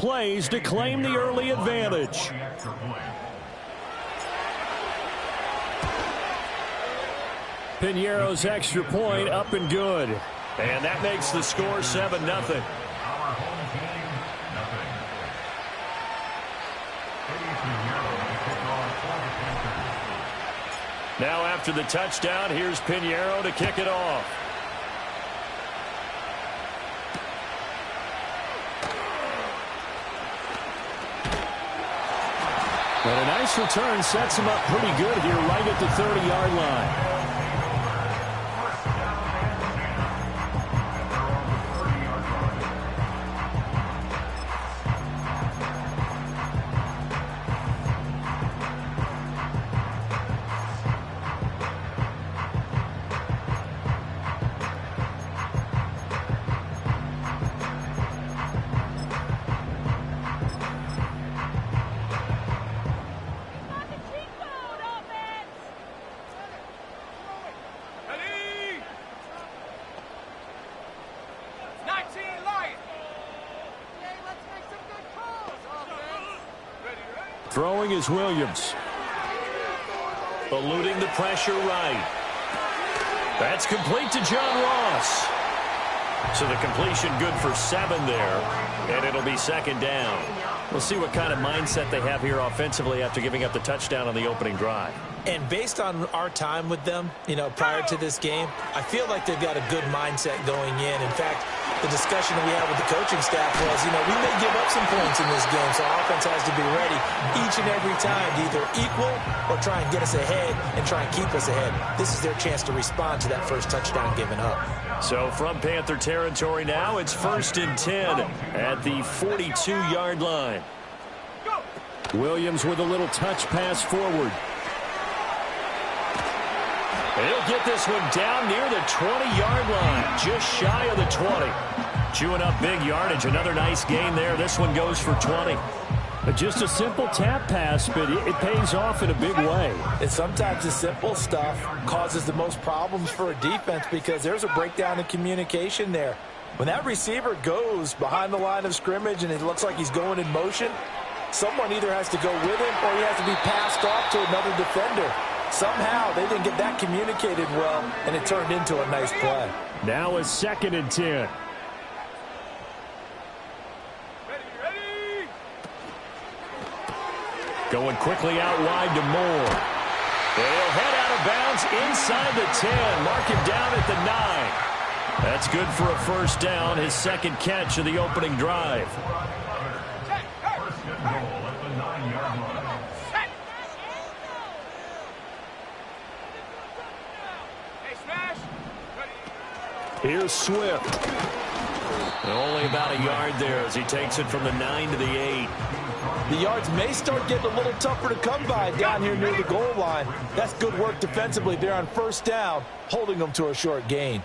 plays to claim the early advantage. Piñeiro's extra point up and good. And that makes the score 7-0. Now after the touchdown, here's Piñeiro to kick it off. And a nice return sets him up pretty good here right at the 30-yard line. Throwing is Williams. Eluding the pressure right. That's complete to John Ross. So the completion good for 7 there, and it'll be second down. We'll see what kind of mindset they have here offensively after giving up the touchdown on the opening drive. And based on our time with them, prior to this game, I feel like they've got a good mindset going in. In fact, the discussion that we had with the coaching staff was, we may give up some points in this game, so our offense has to be ready each and every time to either equal or try and get us ahead and try and keep us ahead. This is their chance to respond to that first touchdown given up. So from Panther territory now, it's 1st and 10 at the 42-yard line. Williams with a little touch pass forward. He'll get this one down near the 20-yard line, just shy of the 20. Chewing up big yardage, another nice gain there. This one goes for 20. Just a simple tap pass, but it pays off in a big way. And sometimes the simple stuff causes the most problems for a defense because there's a breakdown in communication there. When that receiver goes behind the line of scrimmage and it looks like he's going in motion, someone either has to go with him or he has to be passed off to another defender. Somehow they didn't get that communicated well, and it turned into a nice play. Now a 2nd and 10. Going quickly out wide to Moore. They'll head out of bounds inside the 10. Mark him down at the 9. That's good for a first down, his second catch of the opening drive. Here's Swift. And only about a yard there as he takes it from the 9 to the 8. The yards may start getting a little tougher to come by down here near the goal line. That's good work defensively there on first down, holding them to a short gain.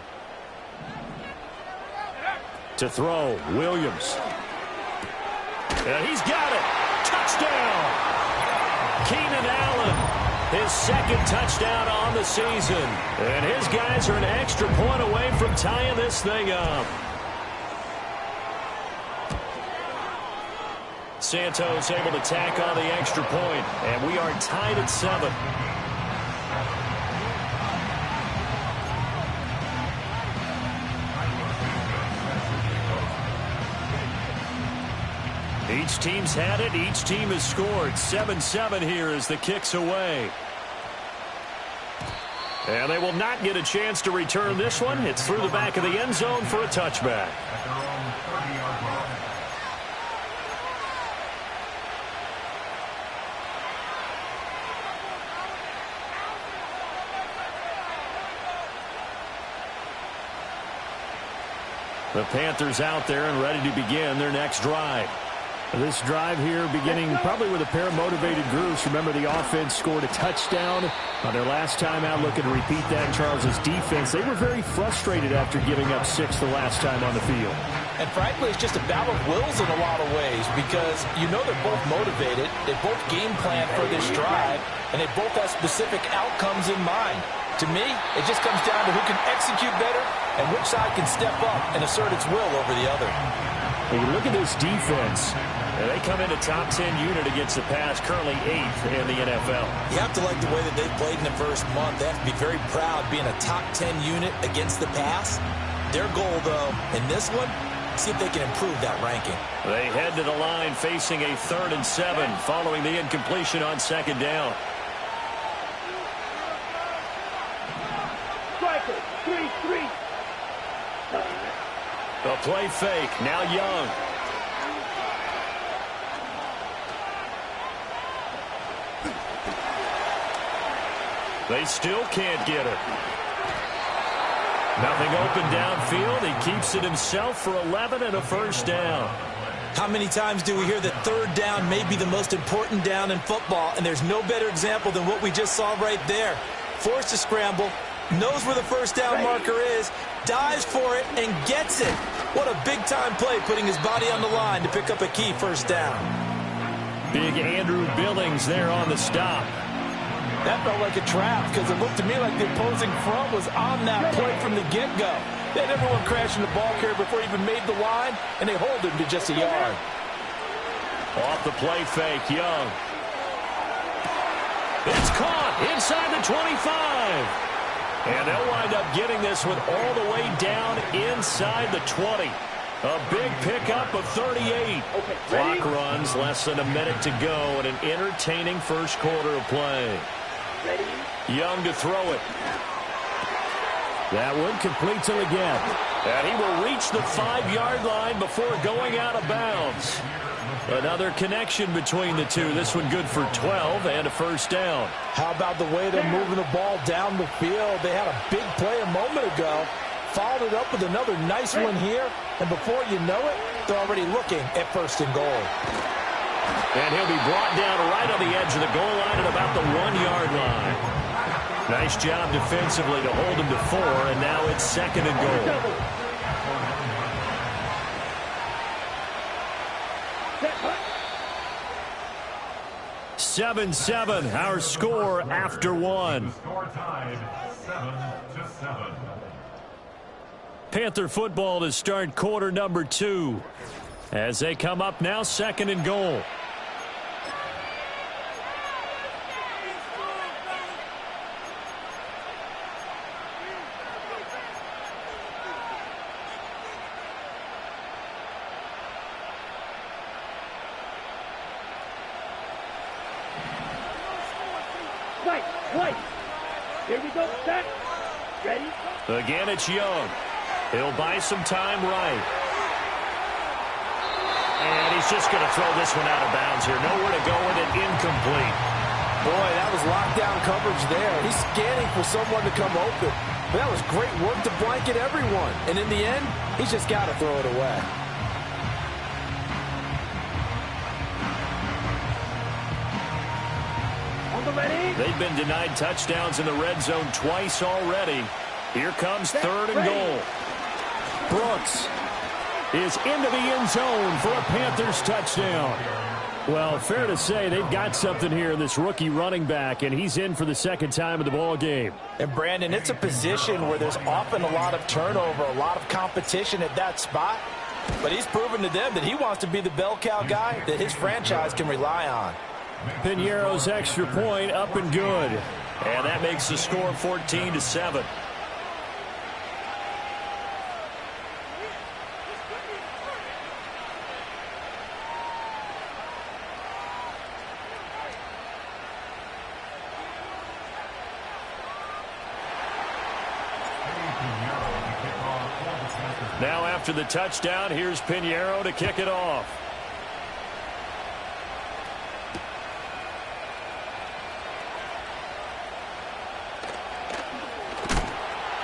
To throw, Williams. And he's got it. Touchdown. Keenan Allen. His second touchdown on the season. And his guys are an extra point away from tying this thing up. Santos able to tack on the extra point. And we are tied at 7. Each team's had it. Each team has scored. 7-7 here as the kick's away. And they will not get a chance to return this one. It's through the back of the end zone for a touchback. The Panthers out there and ready to begin their next drive. This drive here beginning probably with a pair of motivated groups. Remember, the offense scored a touchdown on their last time out, looking to repeat that in Charles's defense. They were very frustrated after giving up 6 the last time on the field. And frankly, it's just a battle of wills in a lot of ways because they're both motivated. They both game plan for this drive, and they both have specific outcomes in mind. To me, it just comes down to who can execute better and which side can step up and assert its will over the other. You look at this defense. They come into top 10 unit against the pass, currently 8th in the NFL. You have to like the way that they played in the first month. They have to be very proud being a top 10 unit against the pass. Their goal, though, in this one, see if they can improve that ranking. They head to the line facing a 3rd and 7 following the incompletion on 2nd down. Striker, 3-3. A play fake, now Young. They still can't get it. Nothing open downfield. He keeps it himself for 11 and a 1st down. How many times do we hear that 3rd down may be the most important down in football, and there's no better example than what we just saw right there. Forced to scramble, knows where the 1st down marker is, dives for it, and gets it. What a big-time play, putting his body on the line to pick up a key 1st down. Big Andrew Billings there on the stop. That felt like a trap because it looked to me like the opposing front was on that play from the get-go. They had everyone crashing the ball carrier before he even made the line, and they hold him to just a yard. Off the play fake, Young. It's caught inside the 25. And they'll wind up getting this one all the way down inside the 20. A big pickup of 38. Clock runs, less than a minute to go, and an entertaining first quarter of play. Young to throw it. That one completes him again. And he will reach the 5-yard line before going out of bounds. Another connection between the two. This one good for 12 and a 1st down. How about the way they're moving the ball down the field? They had a big play a moment ago. Followed it up with another nice one here. And before you know it, they're already looking at 1st and goal. And he'll be brought down right on the edge of the goal line at about the 1-yard line. Nice job defensively to hold him to 4, and now it's 2nd and goal. 7-7, our score after 1. Panther football to start quarter number 2. As they come up now, 2nd and goal. Right. Here we go. Set. Ready? Again, it's Young. He'll buy some time right. And he's just going to throw this one out of bounds here. Nowhere to go with it. Incomplete. Boy, that was lockdown coverage there. He's scanning for someone to come open. But that was great work to blanket everyone. And in the end, he's just got to throw it away. They've been denied touchdowns in the red zone twice already. Here comes 3rd and goal. Brooks is into the end zone for a Panthers touchdown. Well, fair to say they've got something here in this rookie running back, and he's in for the 2nd time of the ball game. And, Brandon, it's a position where there's often a lot of turnover, a lot of competition at that spot. But he's proven to them that he wants to be the bell cow guy that his franchise can rely on. Piñeiro's extra point up and good. And that makes the score 14-7. Now after the touchdown, here's Piñeiro to kick it off.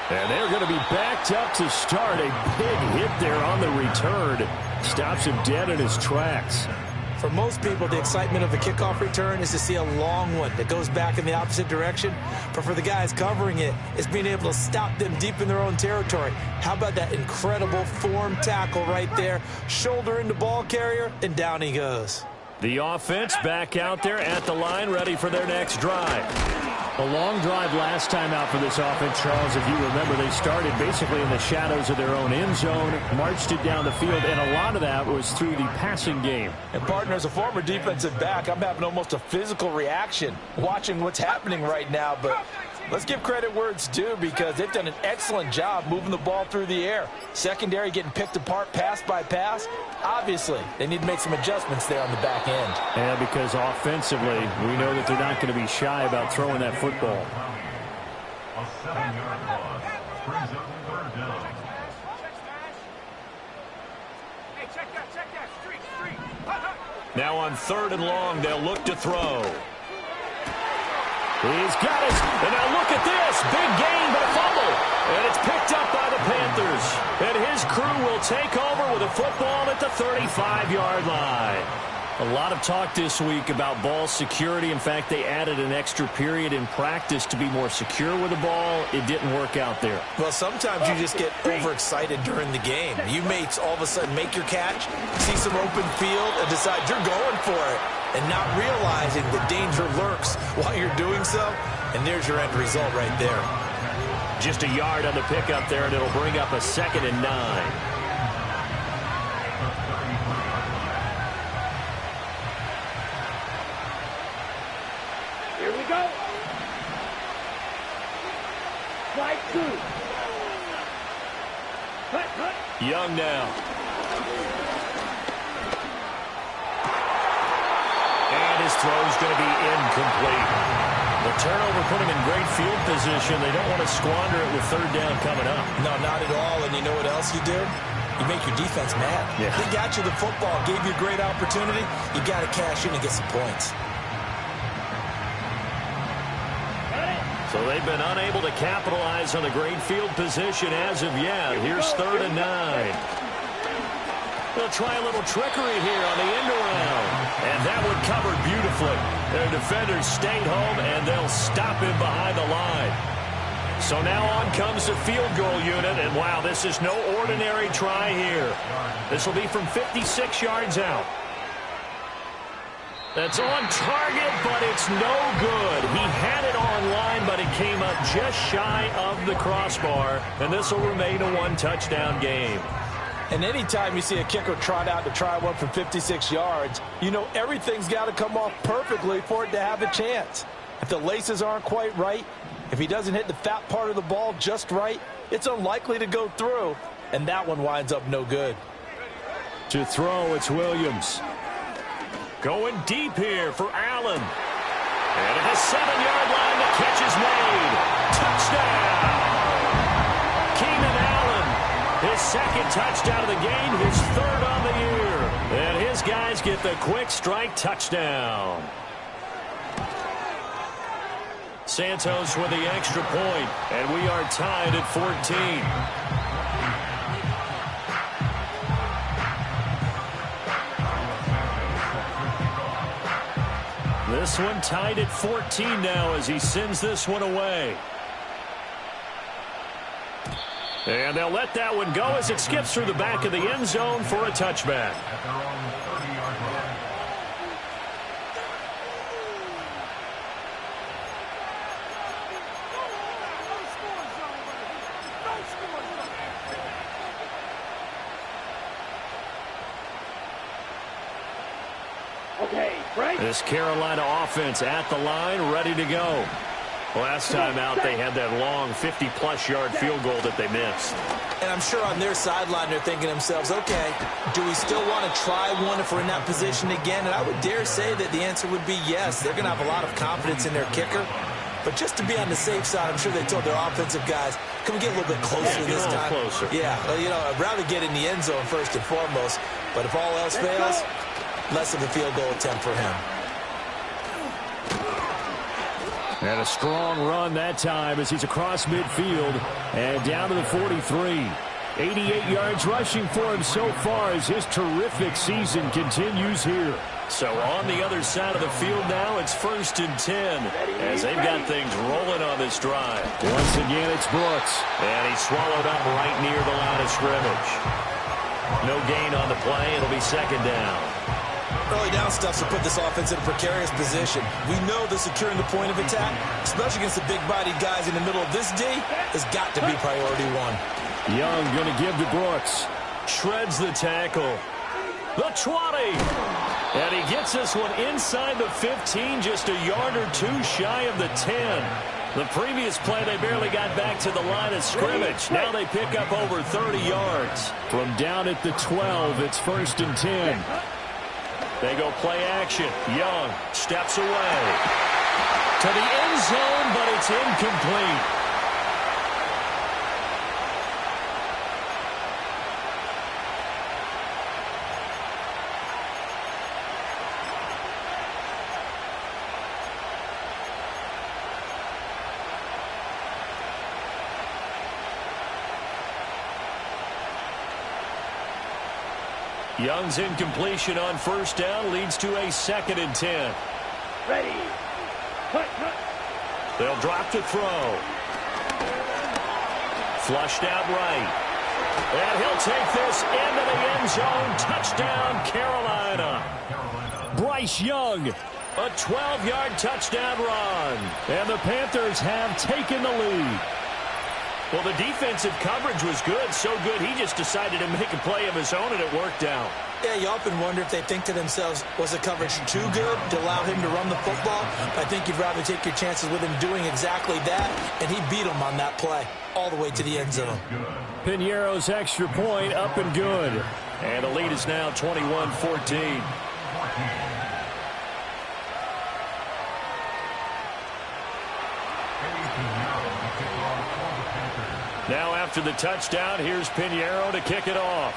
And they're going to be backed up to start. A big hit there on the return. Stops him dead in his tracks. For most people, the excitement of a kickoff return is to see a long one that goes back in the opposite direction. But for the guys covering it, it's being able to stop them deep in their own territory. How about that incredible form tackle right there? Shoulder into ball carrier, and down he goes. The offense back out there at the line, ready for their next drive. A long drive last time out for this offense, Charles. If you remember, they started basically in the shadows of their own end zone, marched it down the field, and a lot of that was through the passing game. And, partner, as a former defensive back, I'm having almost a physical reaction watching what's happening right now. But let's give credit where it's due, because they've done an excellent job moving the ball through the air. Secondary getting picked apart pass by pass. Obviously, they need to make some adjustments there on the back end. Yeah, because offensively, we know that they're not going to be shy about throwing that football. A 7-yard loss brings up 3rd down. Hey, check that. Street. Now on 3rd and long, they'll look to throw. He's got it. And now look at this. Big gain, but a fumble. And it's picked up by the Panthers. And his crew will take over with a football at the 35-yard line. A lot of talk this week about ball security. In fact, they added an extra period in practice to be more secure with the ball. It didn't work out there. Well, sometimes you just get overexcited during the game. You may all of a sudden make your catch, see some open field, and decide you're going for it, and not realizing the danger lurks while you're doing so. And there's your end result right there. Just a yard on the pickup there, and it'll bring up a 2nd and 9. Here we go. Slide 2. Cut. Young now. And his throw's going to be incomplete. The turnover put him in great field position. They don't want to squander it with 3rd down coming up. No, not at all. And you know what else you do? You make your defense mad. Yeah. They got you the football, gave you a great opportunity. You got to cash in and get some points. So they've been unable to capitalize on the great field position as of yet. Here's 3rd and 9. They'll try a little trickery here on the end around. And that one covered beautifully. Their defenders stayed home, and they'll stop him behind the line. So now on comes the field goal unit, and wow, this is no ordinary try here. This will be from 56 yards out. That's on target, but it's no good. He had it on line, but it came up just shy of the crossbar, and this will remain a 1-touchdown game. And anytime you see a kicker trot out to try one from 56 yards, you know everything's got to come off perfectly for it to have a chance. If the laces aren't quite right, if he doesn't hit the fat part of the ball just right, it's unlikely to go through, and that one winds up no good. To throw, it's Williams. Going deep here for Allen. And at the 7-yard line, the catch is made. Touchdown! Keenan Allen, his 2nd touchdown of the game, his 3rd on the year. And his guys get the quick strike touchdown. Santos with the extra point, and we are tied at 14. This one tied at 14 now as he sends this one away. And they'll let that one go as it skips through the back of the end zone for a touchback. At their own 30-yard line. Okay, Frank. This Carolina offense at the line, ready to go. Last time out, they had that long 50-plus yard field goal that they missed. And I'm sure on their sideline they're thinking to themselves, okay, do we still want to try one if we're in that position again? And I would dare say that the answer would be yes. They're going to have a lot of confidence in their kicker. But just to be on the safe side, I'm sure they told their offensive guys, can we get a little bit closer this time? Closer. Yeah, well, you know, I'd rather get in the end zone first and foremost. But if all else fails, less of a field goal attempt for him. And a strong run that time as he's across midfield and down to the 43. 88 yards rushing for him so far as his terrific season continues here. So on the other side of the field now, it's 1st and 10 as they've got things rolling on this drive. Once again, it's Brooks. And he's swallowed up right near the line of scrimmage. No gain on the play. It'll be 2nd down. Early down ground stuff to put this offense in a precarious position. We know that securing the point of attack, especially against the big-bodied guys in the middle of this D, has got to be priority one. Young going to give to Brooks. Shreds the tackle. The 20. And he gets this one inside the 15, just a yard or two shy of the 10. The previous play, they barely got back to the line of scrimmage. Now they pick up over 30 yards. From down at the 12, it's 1st and 10. They go play action. Young steps away to the end zone, but it's incomplete. Young's incompletion on 1st down leads to a 2nd and 10. Ready. Cut. They'll drop to throw. Flushed out right. And he'll take this into the end zone. Touchdown, Carolina. Bryce Young, a 12-yard touchdown run. And the Panthers have taken the lead. Well, the defensive coverage was good, so good he just decided to make a play of his own, and it worked out. Yeah, you often wonder if they think to themselves, was the coverage too good to allow him to run the football? I think you'd rather take your chances with him doing exactly that, and he beat him on that play all the way to the end zone. Piñeiro's extra point up and good. And the lead is now 21-14. Now after the touchdown, here's Piñeiro to kick it off.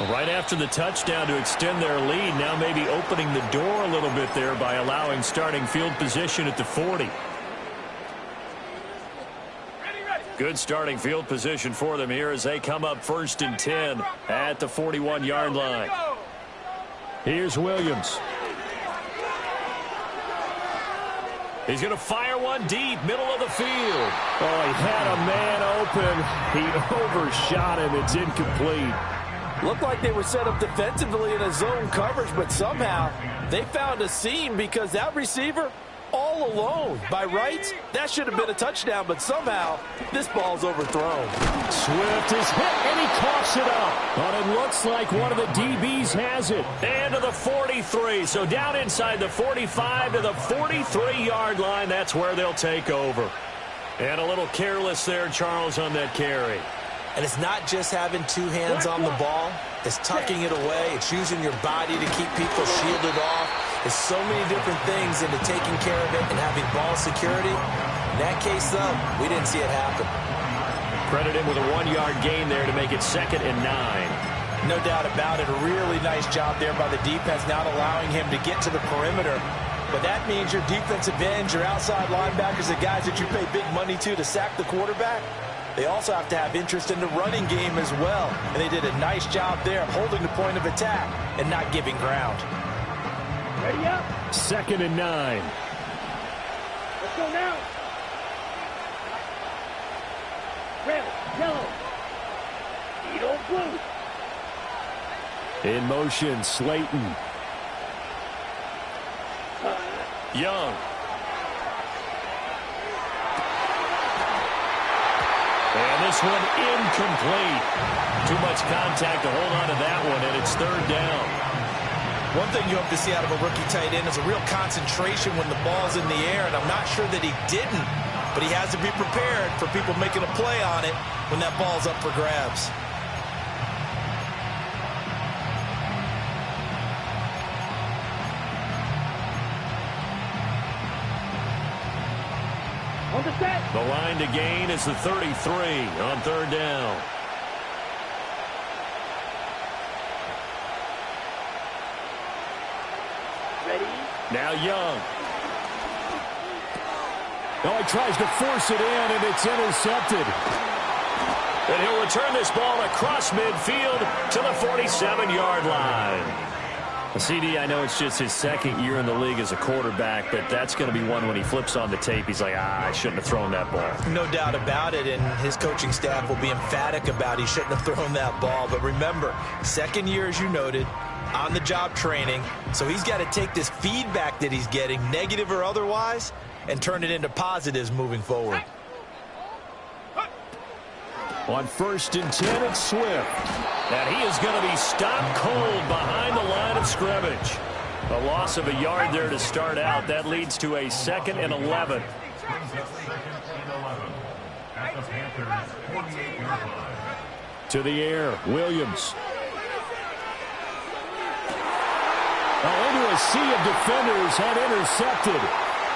Right after the touchdown to extend their lead, now maybe opening the door a little bit there by allowing starting field position at the 40. Good starting field position for them here as they come up 1st and 10 at the 41-yard line. Here's Williams. He's going to fire one deep, middle of the field. Oh, he had a man open. He overshot him. It's incomplete. Looked like they were set up defensively in a zone coverage, but somehow they found a seam because that receiver all alone. By rights, that should have been a touchdown, but somehow this ball's overthrown. Swift is hit, and he coughs it up. But it looks like one of the DBs has it. And to the 43, so down inside the 45 to the 43-yard line. That's where they'll take over. And a little careless there, Charles, on that carry. And it's not just having two hands on the ball. It's tucking it away. It's using your body to keep people shielded off. There's so many different things into taking care of it and having ball security. In that case, though, we didn't see it happen. Credit him with a 1-yard gain there to make it 2nd and 9. No doubt about it. A really nice job there by the defense, not allowing him to get to the perimeter. But that means your defensive ends, your outside linebackers, the guys that you pay big money to sack the quarterback, they also have to have interest in the running game as well. And they did a nice job there of holding the point of attack and not giving ground. Ready up. 2nd and 9. Let's go now. Red, yellow. Edo blue. In motion, Slayton. Young. And this one incomplete. Too much contact to hold on to that one, and it's 3rd down. One thing you hope to see out of a rookie tight end is a real concentration when the ball's in the air, and I'm not sure that he didn't, but he has to be prepared for people making a play on it when that ball's up for grabs. On the set. The line to gain is the 33 on 3rd down. Ready. Now Young. Oh, he tries to force it in, and it's intercepted. And he'll return this ball across midfield to the 47-yard line. CD, I know it's just his 2nd year in the league as a quarterback, but that's going to be one when he flips on the tape. He's like, I shouldn't have thrown that ball. No doubt about it, and his coaching staff will be emphatic about he shouldn't have thrown that ball. But remember, 2nd year, as you noted, on-the-job training. So he's got to take this feedback that he's getting, negative or otherwise, and turn it into positives moving forward. On 1st and 10, it's Swift. And he is going to be stopped cold behind the line of scrimmage. A loss of a yard there to start out. That leads to a 2nd and 11. Brings up 2nd and 11 at the Panthers' 48-yard line. To the air, Williams. Into a sea of defenders and intercepted.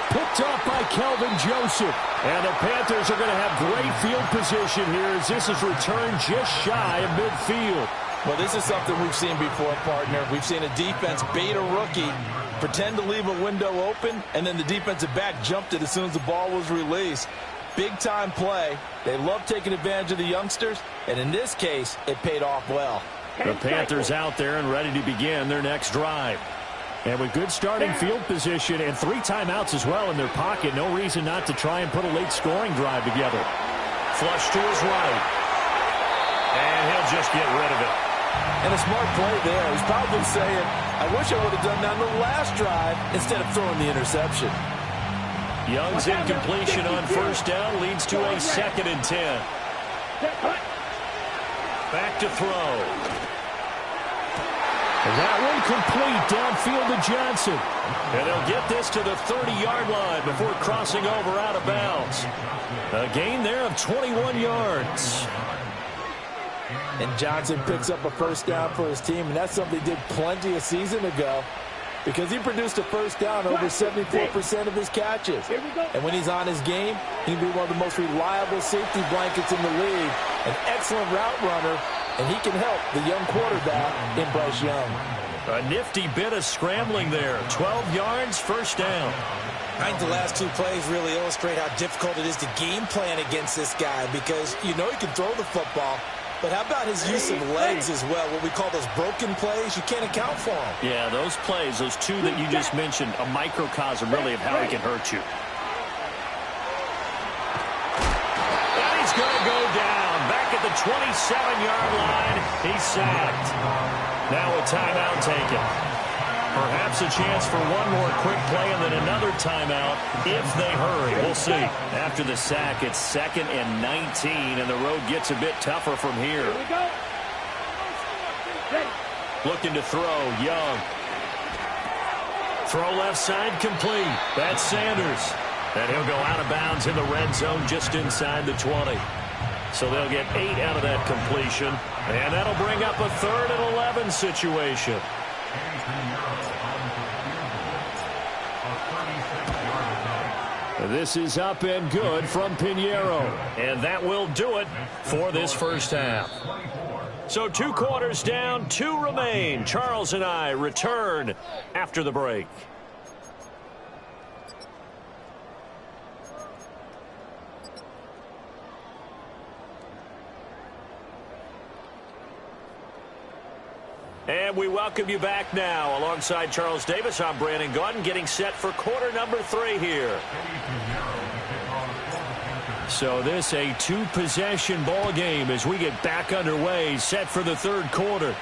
Picked off by Kelvin Joseph. And the Panthers are going to have great field position here as this is returned just shy of midfield. Well, this is something we've seen before, partner. We've seen a defense bait a rookie, pretend to leave a window open, and then the defensive back jumped it as soon as the ball was released. Big-time play. They love taking advantage of the youngsters, and in this case, it paid off well. The Panthers out there and ready to begin their next drive. And with good starting field position and 3 timeouts as well in their pocket, no reason not to try and put a late scoring drive together. Flush to his right. And he'll just get rid of it. And a smart play there. He's probably saying, I wish I would have done that on the last drive instead of throwing the interception. Young's incompletion on 1st down leads to a 2nd and 10. Back to throw. That one complete downfield to Johnson. And they'll get this to the 30-yard line before crossing over out of bounds. A gain there of 21 yards. And Johnson picks up a 1st down for his team, and that's something he did plenty a season ago because he produced a 1st down over 74% of his catches. And when he's on his game, he can be one of the most reliable safety blankets in the league, an excellent route runner, and he can help the young quarterback in Bryce Young. A nifty bit of scrambling there. 12 yards, 1st down. I think the last 2 plays really illustrate how difficult it is to game plan against this guy because you know he can throw the football, but how about his use of legs as well, what we call those broken plays? You can't account for them. Yeah, those plays, those 2 that you just mentioned, a microcosm really of how he can hurt you. And he's going to go down. Back at the 27-yard line, he's sacked. Now a timeout taken. Perhaps a chance for one more quick play and then another timeout if they hurry. We'll see. After the sack, it's 2nd and 19, and the road gets a bit tougher from here. Here we go. Ready. Looking to throw, Young. Throw left side complete. That's Sanders. And he'll go out of bounds in the red zone just inside the 20. So they'll get 8 out of that completion. And that'll bring up a 3rd and 11 situation. This is up and good from Pinheiro. And that will do it for this 1st half. So 2 quarters down, 2 remain. Charles and I return after the break. And we welcome you back now. Alongside Charles Davis, I'm Brandon Gaudin, getting set for quarter number 3 here. So this a 2-possession ball game as we get back underway, set for the 3rd quarter.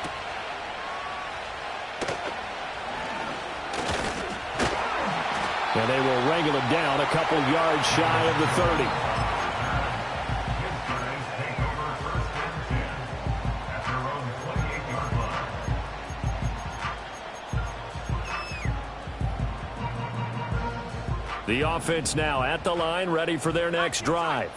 And they will wrangle him down a couple yards shy of the 30. The offense now at the line, ready for their next drive.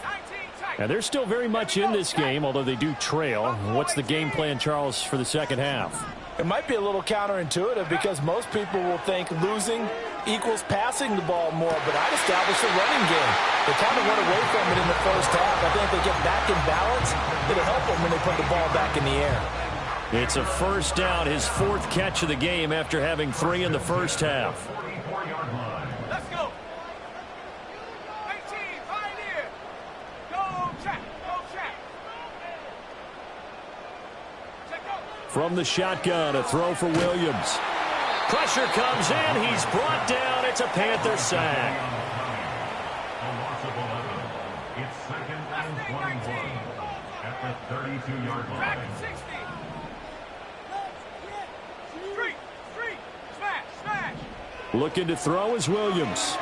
And they're still very much in this game, although they do trail. What's the game plan, Charles, for the 2nd half? It might be a little counterintuitive because most people will think losing equals passing the ball more, but I'd establish a running game. They kind of went away from it in the 1st half. I think if they get back in balance, it'll help them when they put the ball back in the air. It's a 1st down, his 4th catch of the game after having 3 in the 1st half. Let's go. 18, Pioneer. Go check. Go check. Check out. From the shotgun, a throw for Williams. Pressure comes in. He's brought down. It's a Panther sack. A loss of 11. It's 2nd and 21 at the 32-yard line. 60. Street. Looking to throw is Williams.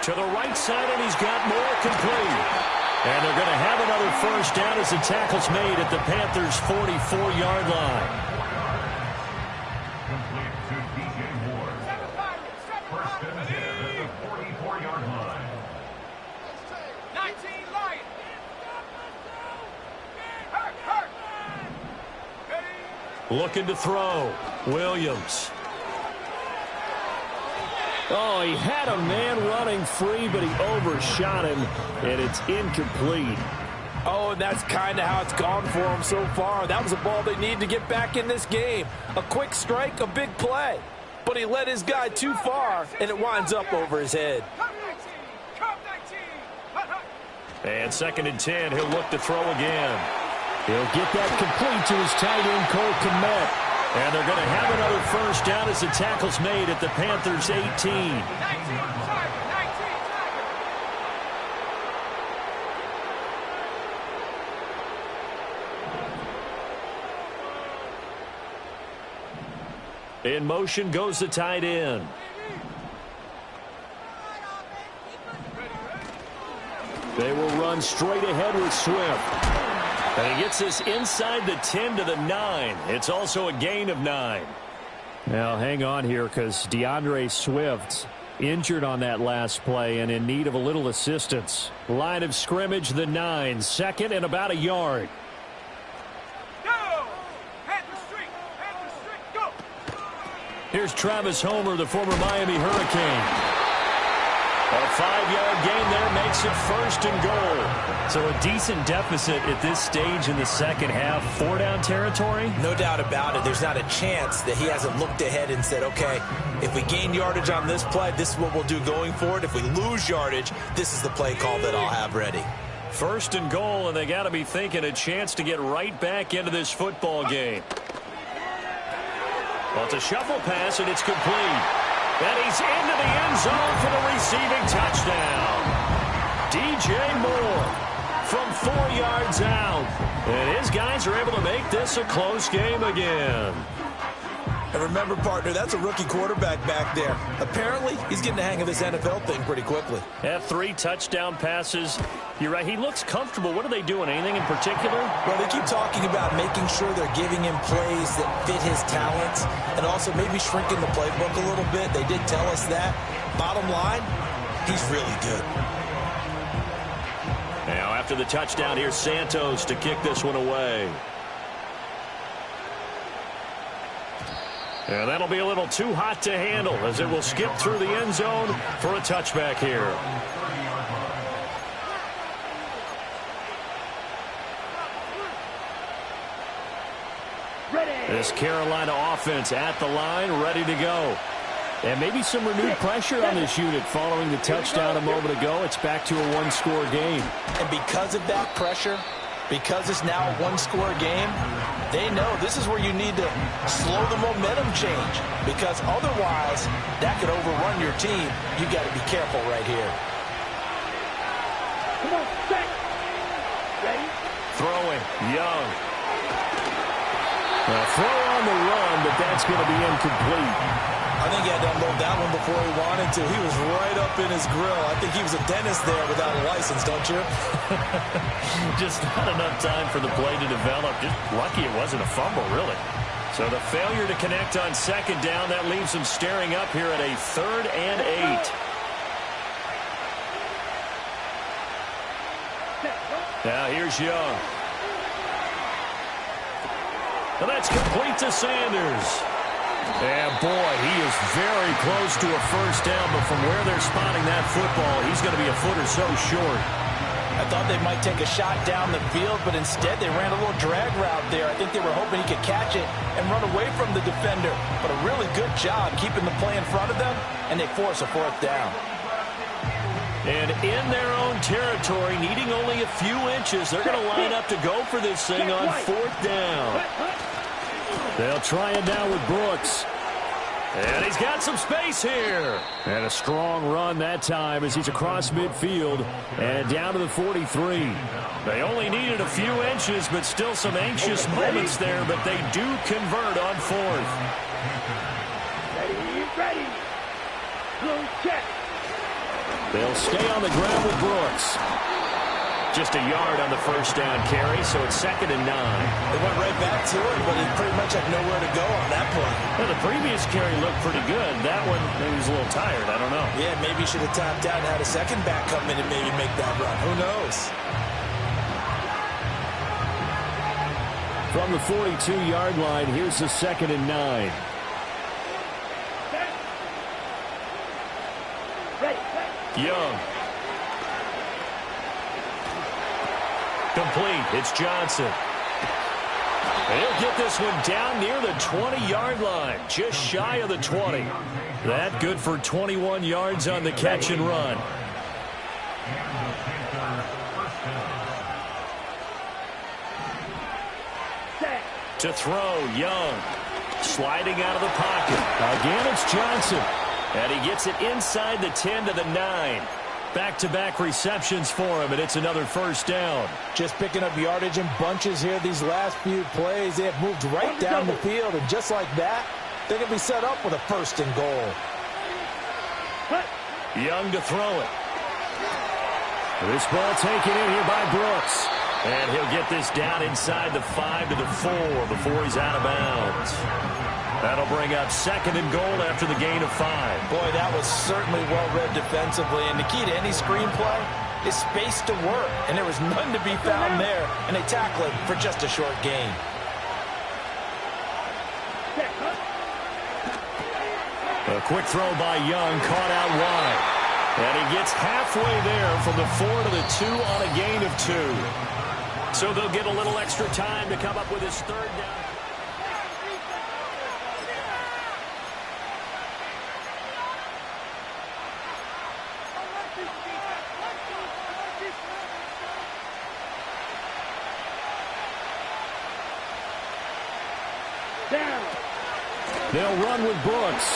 To the right side, and he's got more, complete. And they're going to have another first down as the tackle's made at the Panthers' 44-yard line. Complete to DJ Ward. First and 10 at the 44-yard line. 19 Lions. Hurt. Ready. Looking to throw. Williams. Oh, he had a man running free, but he overshot him, and it's incomplete. Oh, and that's kind of how it's gone for him so far. That was a ball they need to get back in this game. A quick strike, a big play. But he led his guy too far, and it winds up over his head. Come 19. And 2nd and 10, he'll look to throw again. He'll get that complete to his tight end, Cole Kmet. And they're going to have another first down as the tackle's made at the Panthers' 18. 19. In motion goes the tight end. They will run straight ahead with Swift. And he gets this inside the 10 to the 9. It's also a gain of 9. Now, hang on here because DeAndre Swift injured on that last play and in need of a little assistance. Line of scrimmage, the 9. 2nd and about a yard. Go! Panther Street, go! Here's Travis Homer, the former Miami Hurricane. A 5-yard gain there makes it 1st and goal. So a decent deficit at this stage in the second half. 4-down territory? No doubt about it. There's not a chance that he hasn't looked ahead and said, okay, if we gain yardage on this play, this is what we'll do going forward. If we lose yardage, this is the play call that I'll have ready. 1st and goal, and they got to be thinking a chance to get right back into this football game. Well, it's a shuffle pass, and it's complete. And he's into the end zone for the receiving touchdown. DJ Moore from 4 yards out. And his guys are able to make this a close game again. And remember, partner, that's a rookie quarterback back there. Apparently, he's getting the hang of this NFL thing pretty quickly. Had 3 touchdown passes. You're right, he looks comfortable. What are they doing? Anything in particular? Well, they keep talking about making sure they're giving him plays that fit his talents and also maybe shrinking the playbook a little bit. They did tell us that. Bottom line, he's really good. Now, after the touchdown, here's Santos to kick this one away. And that'll be a little too hot to handle as it will skip through the end zone for a touchback here. This Carolina offense at the line, ready to go. And maybe some renewed pressure on this unit following the touchdown a moment ago. It's back to a 1-score game. And because of that pressure, because it's now a 1-score game, they know this is where you need to slow the momentum change, because otherwise that could overrun your team. You got to be careful right here. Come on, set. Ready? Throwing, Young. A throw on the run, but that's going to be incomplete. I think he had to unload that one before he wanted to. He was right up in his grill. I think he was a dentist there without a license, don't you? Just not enough time for the play to develop. Just lucky it wasn't a fumble, really. So the failure to connect on 2nd down, that leaves him staring up here at a 3rd and 8. Now here's Young. And that's complete to Sanders. And boy, he is very close to a first down, but from where they're spotting that football, he's going to be a foot or so short. I thought they might take a shot down the field, but instead they ran a little drag route there. I think they were hoping he could catch it and run away from the defender. But a really good job keeping the play in front of them, and they force a 4th down. And in their own territory, needing only a few inches, they're going to line up to go for this thing on 4th down. They'll try it now with Brooks. And he's got some space here. And a strong run that time as he's across midfield and down to the 43. They only needed a few inches, but still some anxious moments there, but they do convert on 4th. Ready. Blue check. They'll stay on the ground with Brooks. Just a yard on the first down carry, so it's 2nd and 9. They went right back to it, but he pretty much had nowhere to go on that play. Well, the previous carry looked pretty good. That one, he was a little tired. I don't know. Yeah, maybe he should have tapped out and had a second back come in and maybe make that run. Who knows? From the 42-yard line, here's the 2nd and 9. Young. Complete. It's Johnson. He'll get this one down near the 20-yard line, just shy of the 20. That good for 21 yards on the catch and run. To throw, Young. Sliding out of the pocket. Again, it's Johnson. And he gets it inside the 10 to the 9. Back-to-back receptions for him, and it's another first down. Just picking up yardage in bunches here these last few plays. They have moved right down the field, and just like that, they're going to be set up with a 1st and goal. Young to throw it. This ball taken in here by Brooks. And he'll get this down inside the 5 to the 4 before he's out of bounds. That'll bring up 2nd and goal after the gain of 5. Boy, that was certainly well-read defensively. And the key to any screenplay is space to work. And there was none to be found there. And they tackle it for just a short gain. A quick throw by Young, caught out wide. And he gets halfway there from the 4 to the 2 on a gain of 2. So they'll get a little extra time to come up with his 3rd down. They'll run with Brooks.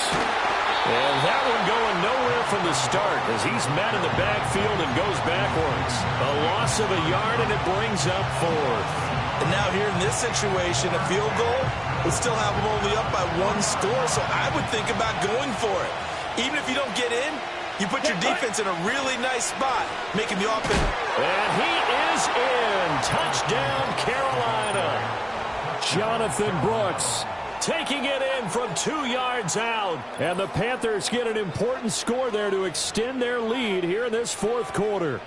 And that one going nowhere from the start as he's met in the backfield and goes backwards. A loss of a yard, and it brings up 4th. And now here in this situation, a field goal would still have them only up by 1 score, so I would think about going for it. Even if you don't get in, you put your defense in a really nice spot, making the offense. And he is in. Touchdown, Carolina. Jonathan Brooks taking it in from 2 yards out. And the Panthers get an important score there to extend their lead here in this 4th quarter.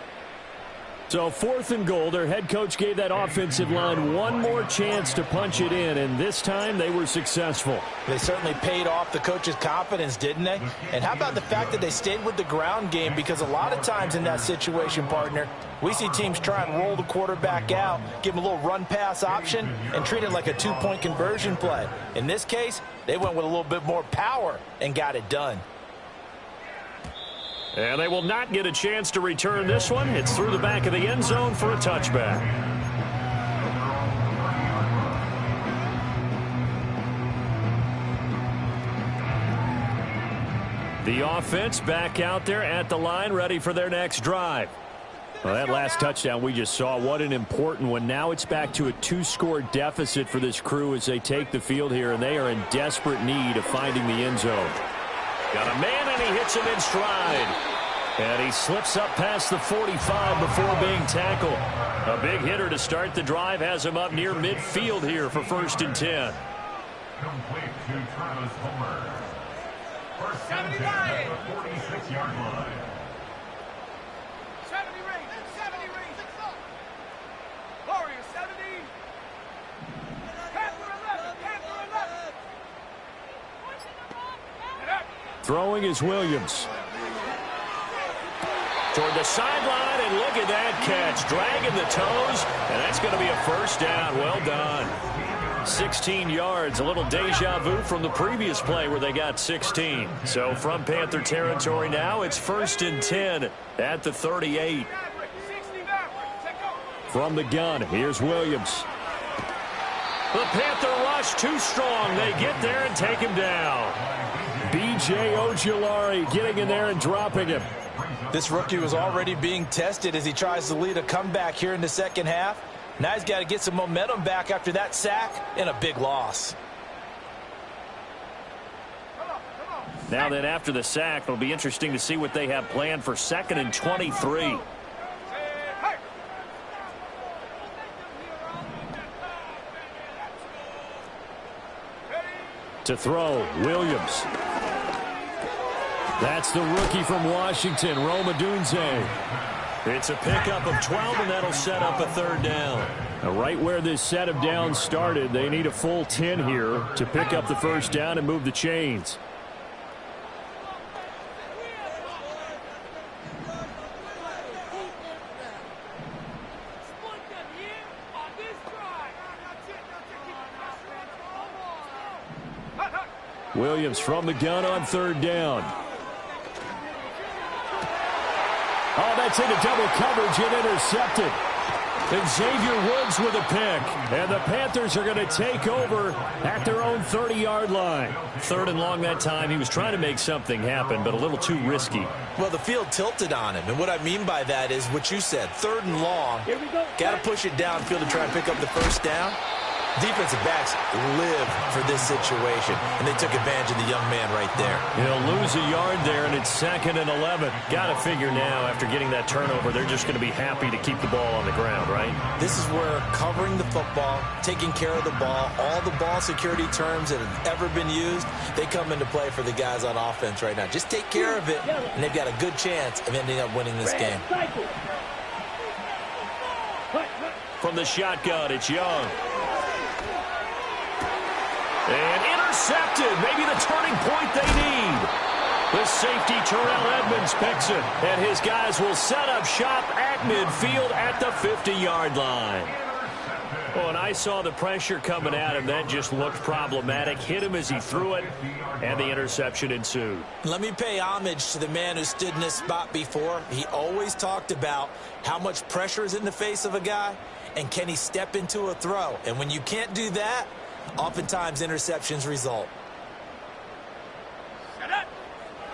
So 4th and goal. Their head coach gave that offensive line one more chance to punch it in, and this time they were successful. They certainly paid off the coach's confidence, didn't they? And how about the fact that they stayed with the ground game? Because a lot of times in that situation, partner, we see teams try and roll the quarterback out, give him a little run-pass option, and treat it like a 2-point conversion play. In this case, they went with a little bit more power and got it done. And they will not get a chance to return this one. It's through the back of the end zone for a touchback. The offense back out there at the line, ready for their next drive. Well, that last touchdown we just saw, what an important one. Now it's back to a 2-score deficit for this crew as they take the field here, and they are in desperate need of finding the end zone. Got a man, and he hits him in stride. And he slips up past the 45 before being tackled. A big hitter to start the drive has him up near midfield here for 1st and 10. Complete to Travis Homer. First down at the 46-yard line. 70 Rangers, 70 Rangers. Warriors, 70. Panther 11, Panther 11. Throwing is Williams. Toward the sideline, and look at that catch. Dragging the toes, and that's going to be a 1st down. Well done. 16 yards, a little deja vu from the previous play where they got 16. So from Panther territory now, it's 1st and 10 at the 38. From the gun, here's Williams. The Panther rush too strong. They get there and take him down. B.J. Ojulari getting in there and dropping him. This rookie was already being tested as he tries to lead a comeback here in the 2nd half. Now he's got to get some momentum back after that sack and a big loss. Now then, after the sack, it'll be interesting to see what they have planned for 2nd and 23. To throw, Williams. That's the rookie from Washington, Rome Odunze. It's a pickup of 12, and that'll set up a 3rd down. Now, right where this set of downs started, they need a full 10 here to pick up the 1st down and move the chains. Williams from the gun on 3rd down. Oh, that's into double coverage and intercepted. And Xavier Woods with a pick. And the Panthers are going to take over at their own 30-yard line. 3rd and long that time. He was trying to make something happen, but a little too risky. Well, the field tilted on him. And what I mean by that is what you said. 3rd and long. Got to push it downfield to try and pick up the 1st down. Defensive backs live for this situation, and they took advantage of the young man right there. He'll lose a yard there, and it's 2nd and 11. Got to figure now, after getting that turnover, they're just going to be happy to keep the ball on the ground, right? This is where covering the football, taking care of the ball, all the ball security terms that have ever been used, they come into play for the guys on offense right now. Just take care of it, and they've got a good chance of ending up winning this game. From the shotgun, it's Young. And intercepted. Maybe the turning point they need. The safety, Terrell Edmonds, picks it. And his guys will set up shop at midfield at the 50-yard line. Oh, and I saw the pressure coming at him. That just looked problematic. Hit him as he threw it, and the interception ensued. Let me pay homage to the man who stood in this spot before. He always talked about how much pressure is in the face of a guy, and can he step into a throw. And when you can't do that, oftentimes interceptions result.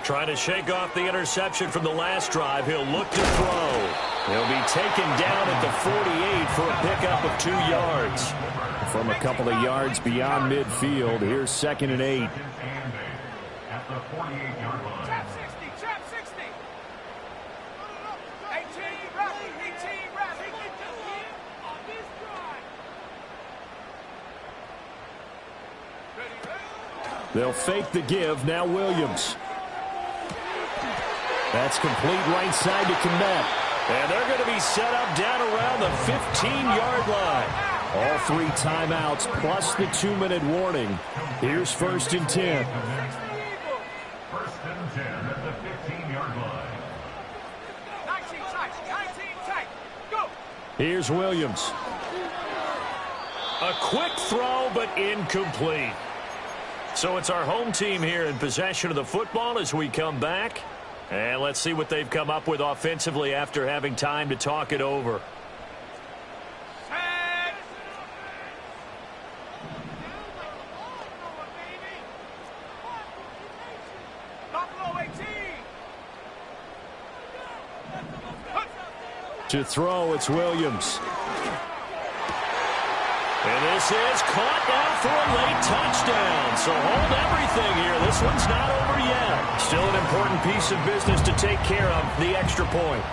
Trying to shake off the interception from the last drive. He'll look to throw. He'll be taken down at the 48 for a pickup of 2 yards. From a couple of yards beyond midfield, here's 2nd and 8. At the 48-yard line. Trap 60, trap 60. 18 rep, 18 rep. On this drive. They'll fake the give. Now Williams. That's complete right side to Kmet. And they're going to be set up down around the 15-yard line. All 3 timeouts plus the 2-minute warning. Here's 1st and 10. 1st and 10 at the 15-yard line. 19 tight, 19 tight. Go. Here's Williams. A quick throw, but incomplete. So it's our home team here in possession of the football as we come back. And let's see what they've come up with offensively after having time to talk it over. Set. Buffalo 18. To throw, it's Williams. And this is caught now for a late touchdown. So hold everything here. This one's not over yet. Still an important piece of business to take care of, the extra point.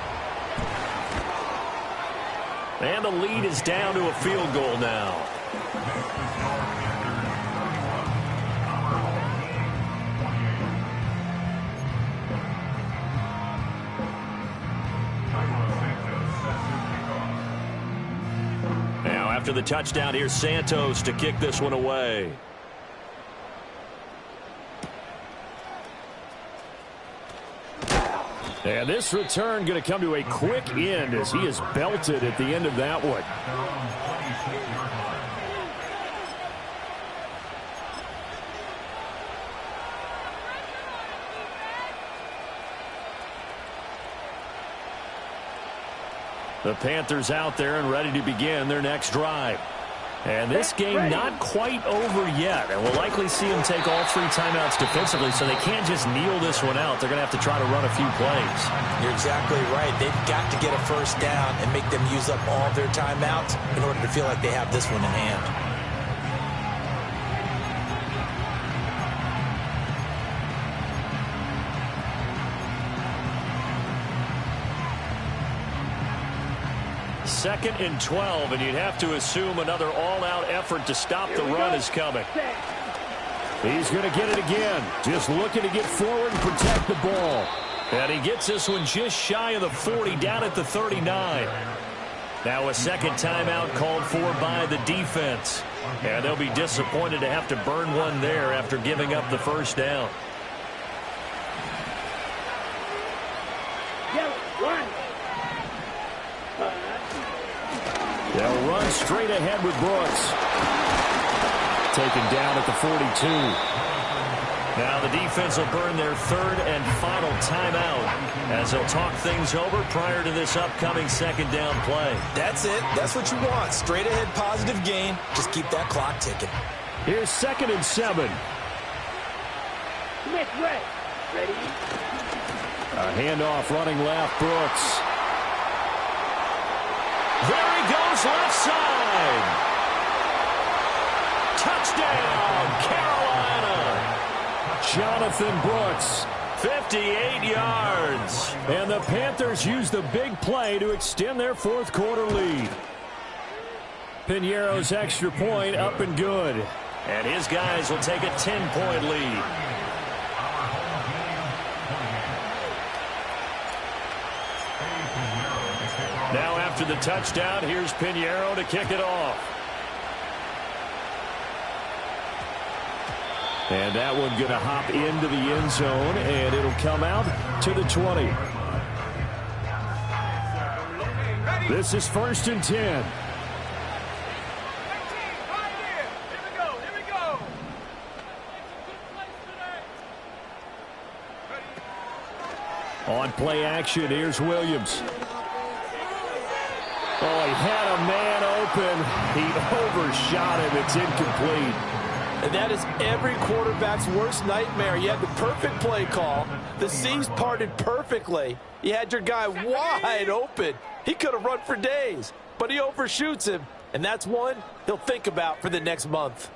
And the lead is down to a field goal now. Now after the touchdown, here's Santos to kick this one away. And this return going to come to a quick end as he is belted at the end of that one. The Panthers out there and ready to begin their next drive. And this game not quite over yet. And we'll likely see them take all 3 timeouts defensively, so they can't just kneel this one out. They're going to have to try to run a few plays. You're exactly right. They've got to get a 1st down and make them use up all their timeouts in order to feel like they have this one in hand. 2nd and 12, and you'd have to assume another all-out effort to stop the run is coming. He's going to get it again. Just looking to get forward and protect the ball. And he gets this one just shy of the 40, down at the 39. Now a second timeout called for by the defense. And they'll be disappointed to have to burn one there after giving up the first down. They'll run straight ahead with Brooks. Taken down at the 42. Now the defense will burn their third and final timeout as they'll talk things over prior to this upcoming second down play. That's it. That's what you want. Straight ahead positive gain. Just keep that clock ticking. Here's 2nd and 7. Smith, ready. A handoff running left, Brooks. There he goes left side. Touchdown, Carolina. Jonathan Brooks. 58 yards. And the Panthers use the big play to extend their fourth quarter lead. Piñeiro's extra point up and good. And his guys will take a 10-point lead. Now after the touchdown, here's Piñeiro to kick it off. And that one going to hop into the end zone, and it'll come out to the 20. This is 1st and 10. On play action, here's Williams. Oh, he had a man open. He overshot him. It's incomplete. And that is every quarterback's worst nightmare. You had the perfect play call. The seams parted perfectly. You had your guy wide open. He could have run for days, but he overshoots him. And that's one he'll think about for the next month.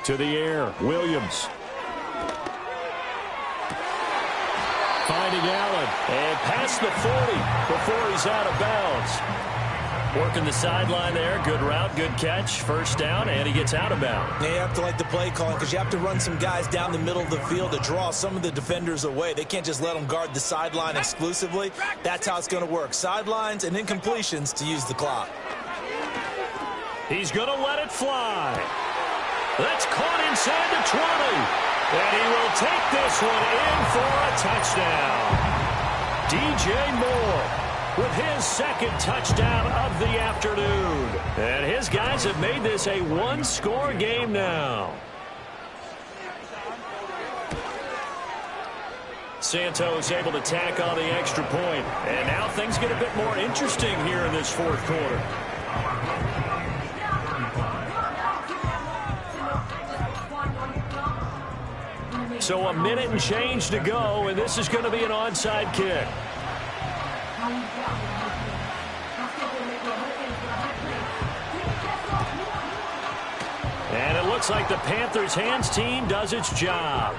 To the air, Williams. Finding Allen. And past the 40 before he's out of bounds. Working the sideline there. Good route, good catch. First down, and he gets out of bounds. Yeah, you have to like the play calling because you have to run some guys down the middle of the field to draw some of the defenders away. They can't just let them guard the sideline exclusively. That's how it's going to work. Sidelines and incompletions to use the clock. He's going to let it fly. That's caught inside the 20. And he will take this one in for a touchdown. DJ Moore with his second touchdown of the afternoon. And his guys have made this a one-score game now. Santos able to tack on the extra point. And now things get a bit more interesting here in this fourth quarter. So a minute and change to go, and this is going to be an onside kick. And it looks like the Panthers hands team does its job.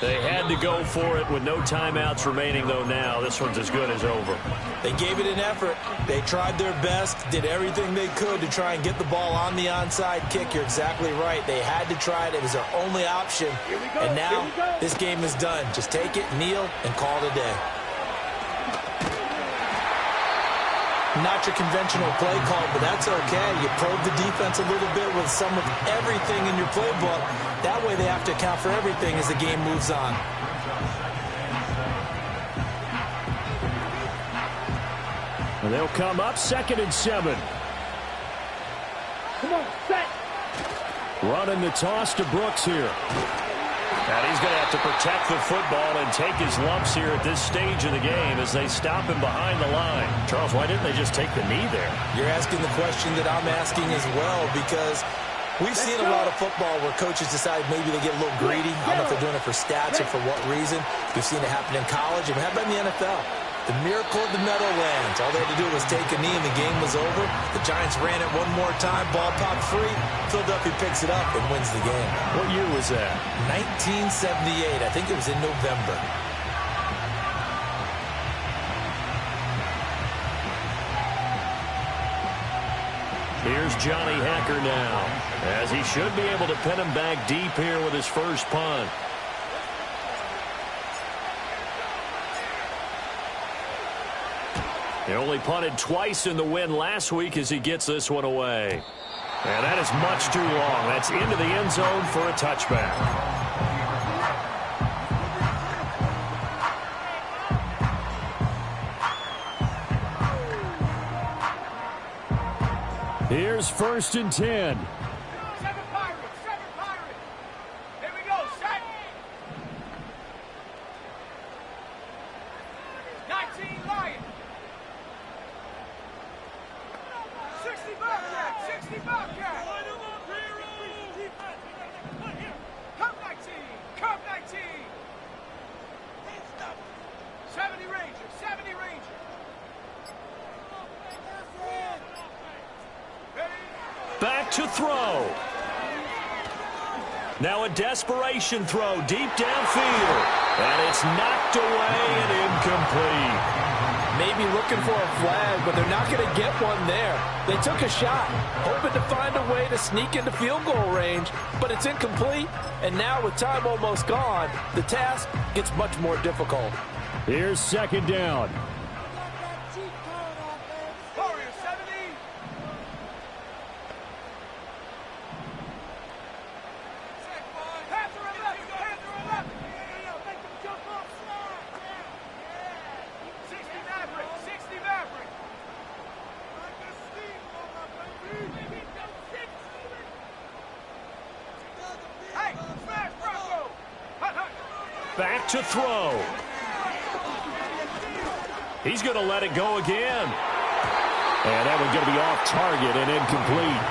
They had to go for it with no timeouts remaining, though. Now this one's as good as over. They gave it an effort. They tried their best, did everything they could to try and get the ball on the onside kick. You're exactly right. They had to try it. It was their only option. And now this game is done. Just take it, kneel, and call it a day. Not your conventional play call, but that's okay. You probe the defense a little bit with some of everything in your playbook. That way they have to account for everything as the game moves on. And they'll come up 2nd and 7. Come on, set. Running the toss to Brooks here. And he's going to have to protect the football and take his lumps here at this stage of the game as they stop him behind the line. Charles, why didn't they just take the knee there? You're asking the question that I'm asking as well, because we've seen a lot of football where coaches decide maybe they get a little greedy. I don't know if they're doing it for stats or for what reason. We've seen it happen in college, and it happened in the NFL. The miracle of the Meadowlands. All they had to do was take a knee, and the game was over. The Giants ran it one more time. Ball popped free. Philadelphia picks it up and wins the game. What year was that? 1978. I think it was in November. Johnny Hecker now, as he should be able to pin him back deep here with his first punt. He only punted twice in the win last week as he gets this one away. And that is much too long. That's into the end zone for a touchback. Here's 1st and 10. 7 Pirates, 7 Pirates. Here we go, set. 19 Lions. 60 Bobcat, 60 Bobcat. Come 19, come 19. 70 Rangers, 70 Rangers. Back to throw. Now a desperation throw deep downfield. And it's knocked away and incomplete. Maybe looking for a flag, but they're not going to get one there. They took a shot, hoping to find a way to sneak into field goal range, but it's incomplete. And now with time almost gone, the task gets much more difficult. Here's 2nd down. Warriors, 70. Panther 11, Panther 11. Make them jump off. 60 Maverick, 60 Maverick. Hey, smash Bronco. Hut, hut. Back to throw. He's going to let it go again. And that one's going to be off target and incomplete.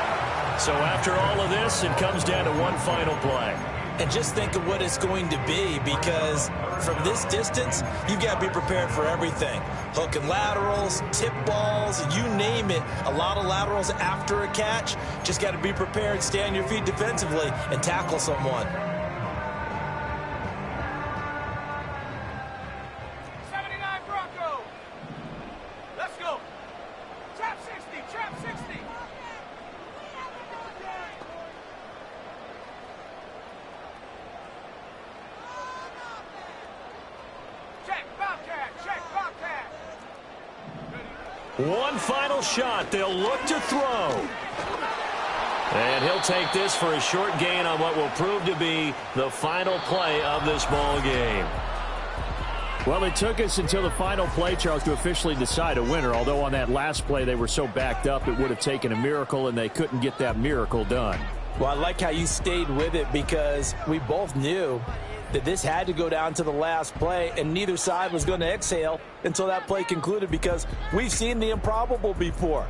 So after all of this, it comes down to one final play. And just think of what it's going to be, because from this distance, you've got to be prepared for everything. Hook and laterals, tip balls, you name it. A lot of laterals after a catch. Just got to be prepared, stay on your feet defensively, and tackle someone. 79 Bronco. Let's go. Trap 60, trap 60. Check Bobcat, check Bobcat. One final shot. They'll look to throw. And he'll take this for a short gain on what will prove to be the final play of this ball game. Well, it took us until the final play, Charles, to officially decide a winner, although on that last play they were so backed up it would have taken a miracle, and they couldn't get that miracle done. Well, I like how you stayed with it, because we both knew that this had to go down to the last play, and neither side was going to exhale until that play concluded, because we've seen the improbable before.